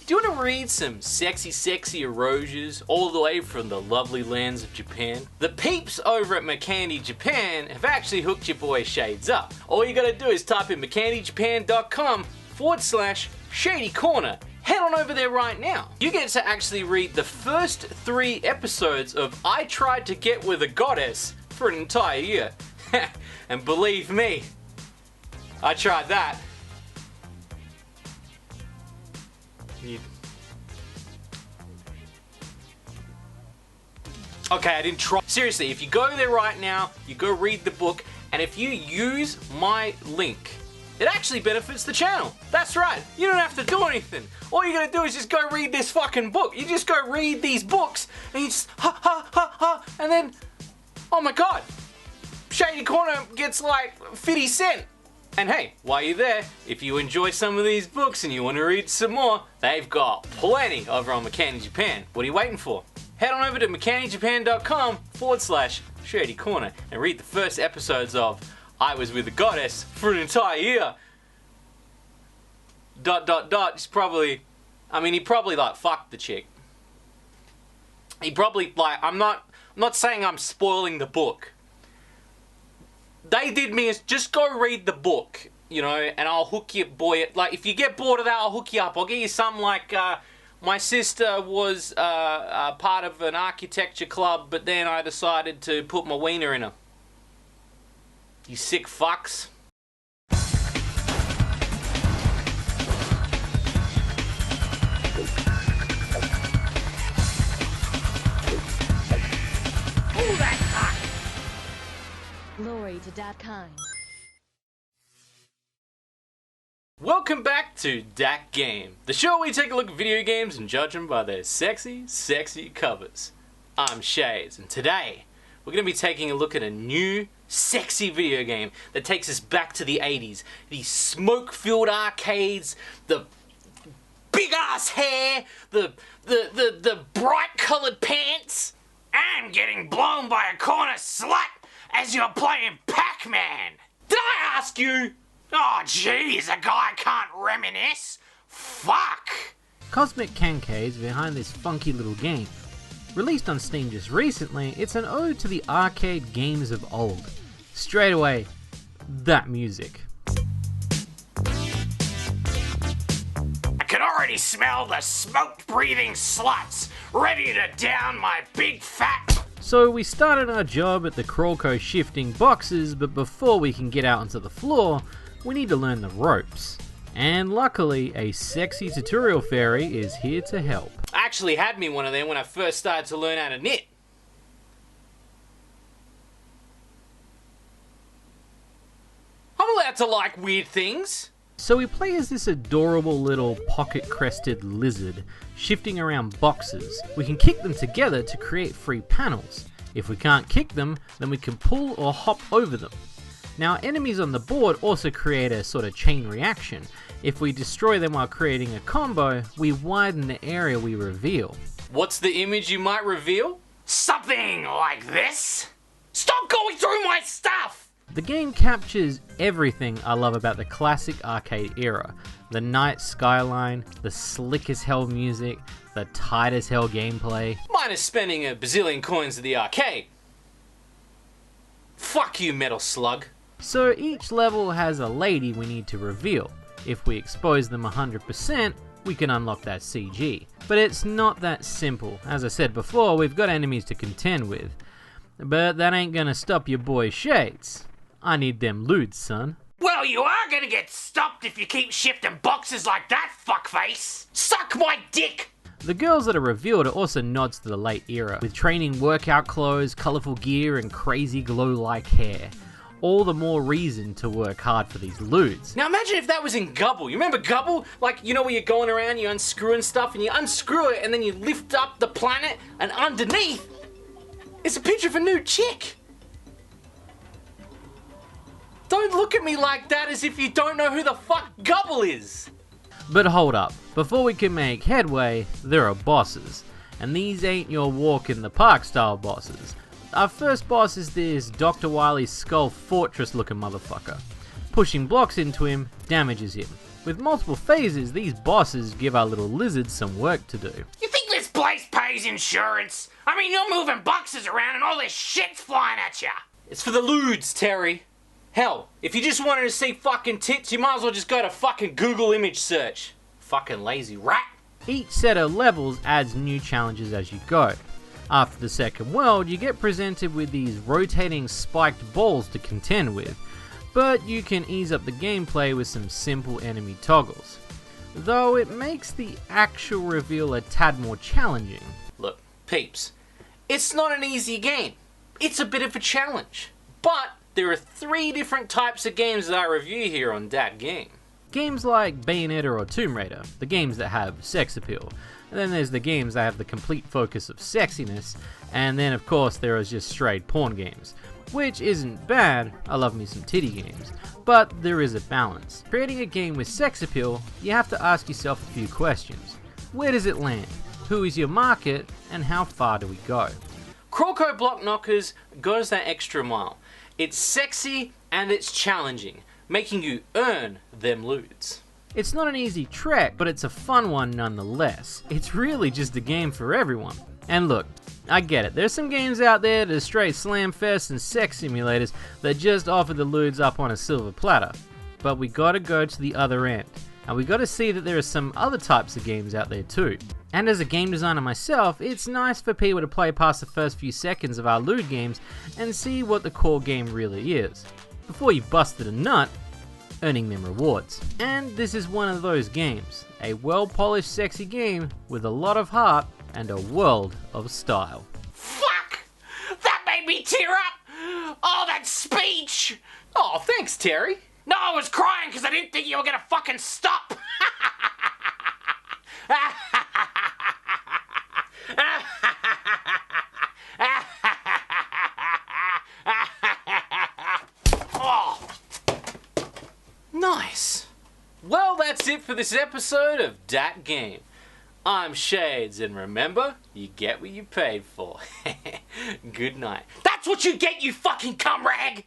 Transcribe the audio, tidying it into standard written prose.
Do you want to read some sexy erosias all the way from the lovely lands of Japan? The peeps over at McCandy Japan have actually hooked your boy Shades up. All you gotta do is type in mccandyjapan.com/Shady Corner. Head on over there right now. You get to actually read the first 3 episodes of I Tried to Get With a Goddess for an entire year. And believe me, I tried that. Okay, I didn't try. Seriously, if you go there right now, you go read the book, and if you use my link, it actually benefits the channel. That's right. You don't have to do anything. All you gotta do is just go read this fucking book. You just go read these books, and you just and then, oh my god, Shady Corner gets like 50 cents. And hey, while you're there, if you enjoy some of these books and you want to read some more, they've got plenty over on McCandy Japan. What are you waiting for? Head on over to mccandyjapan.com/Shady Corner and read the first episodes of I Was With a Goddess for an entire year. ... He's probably, he probably like fucked the chick. He probably like, I'm not saying I'm spoiling the book. They did me as just go read the book, you know, and I'll hook you, boy. Like, if you get bored of that, I'll hook you up. I'll get you something like, my sister was part of an architecture club, but then I decided to put my wiener in her. You sick fucks. Glory to that kind. Welcome back to Dat Game, the show where we take a look at video games and judge them by their sexy covers. I'm Shades, and today we're going to be taking a look at a new sexy video game that takes us back to the 80s. These smoke-filled arcades, the big-ass hair, the bright-colored pants. I'm getting blown by a corner slut as you're playing Pac-Man. Did I ask you? Oh jeez, a guy can't reminisce? Fuck! Cosmic Cancades behind this funky little game. Released on Steam just recently, it's an ode to the arcade games of old. Straight away, that music. I can already smell the smoke-breathing sluts ready to down my big fat... So we started our job at the Crawlco shifting boxes, but before we can get out onto the floor, we need to learn the ropes. And luckily, a sexy tutorial fairy is here to help. I actually had me one of them when I first started to learn how to knit. I'm allowed to like weird things. So we play as this adorable little pocket-crested lizard, shifting around boxes. We can kick them together to create free panels. If we can't kick them, then we can pull or hop over them. Now enemies on the board also create a sort of chain reaction. If we destroy them while creating a combo, we widen the area we reveal. What's the image you might reveal? Something like this? Stop going through my stuff! The game captures everything I love about the classic arcade era. The night skyline, the slick as hell music, the tight as hell gameplay. Minus spending a bazillion coins at the arcade. Fuck you, metal slug. So each level has a lady we need to reveal. If we expose them 100%, we can unlock that CG. But it's not that simple. As I said before, we've got enemies to contend with. But that ain't gonna stop your boy Shades. I need them lewd, son. Well, you are gonna get stopped if you keep shifting boxes like that, fuckface! Suck my dick! The girls that are revealed are also nods to the late era, with training workout clothes, colourful gear, and crazy glow-like hair. All the more reason to work hard for these lewds. Now imagine if that was in Gubble. You remember Gubble? Like, you know where you're going around, you're unscrewing stuff, and you unscrew it, and then you lift up the planet, and underneath, it's a picture of a nude chick. Don't look at me like that as if you don't know who the fuck Gubble is. But hold up, before we can make headway, there are bosses. And these ain't your walk in the park style bosses. Our first boss is this Dr. Wily's Skull Fortress looking motherfucker. Pushing blocks into him damages him. With multiple phases, these bosses give our little lizards some work to do. You think this place pays insurance? I mean, you're moving boxes around and all this shit's flying at you. It's for the lewds, Terry. Hell, if you just wanted to see fucking tits, you might as well just go to fucking Google image search. Fucking lazy rat. Each set of levels adds new challenges as you go. After the second world, you get presented with these rotating spiked balls to contend with, but you can ease up the gameplay with some simple enemy toggles, though it makes the actual reveal a tad more challenging. Look, peeps, it's not an easy game. It's a bit of a challenge. But there are 3 different types of games that I review here on Dat Game. Games like Bayonetta or Tomb Raider, the games that have sex appeal. And then there's the games that have the complete focus of sexiness, and then of course there is just straight porn games. Which isn't bad, I love me some titty games, but there is a balance. Creating a game with sex appeal, you have to ask yourself a few questions. Where does it land? Who is your market? And how far do we go? Crawlco Block Knockers goes that extra mile. It's sexy and it's challenging, making you earn them lewds. It's not an easy trek, but it's a fun one nonetheless. It's really just a game for everyone. And look, I get it, there's some games out there that are straight slam fests and sex simulators that just offer the lewds up on a silver platter. But we gotta go to the other end, and we gotta see that there are some other types of games out there too. And as a game designer myself, it's nice for people to play past the first few seconds of our lewd games and see what the core game really is, before you've busted a nut, earning them rewards. And this is one of those games, a well-polished sexy game with a lot of heart and a world of style. Fuck! That made me tear up! Oh, that speech! Oh, thanks, Terry. No, I was crying because I didn't think you were gonna fucking stop! Oh. Nice. Well, that's it for this episode of Dat Game. I'm Shades, and remember, you get what you paid for. Good night. That's what you get, you fucking cum rag!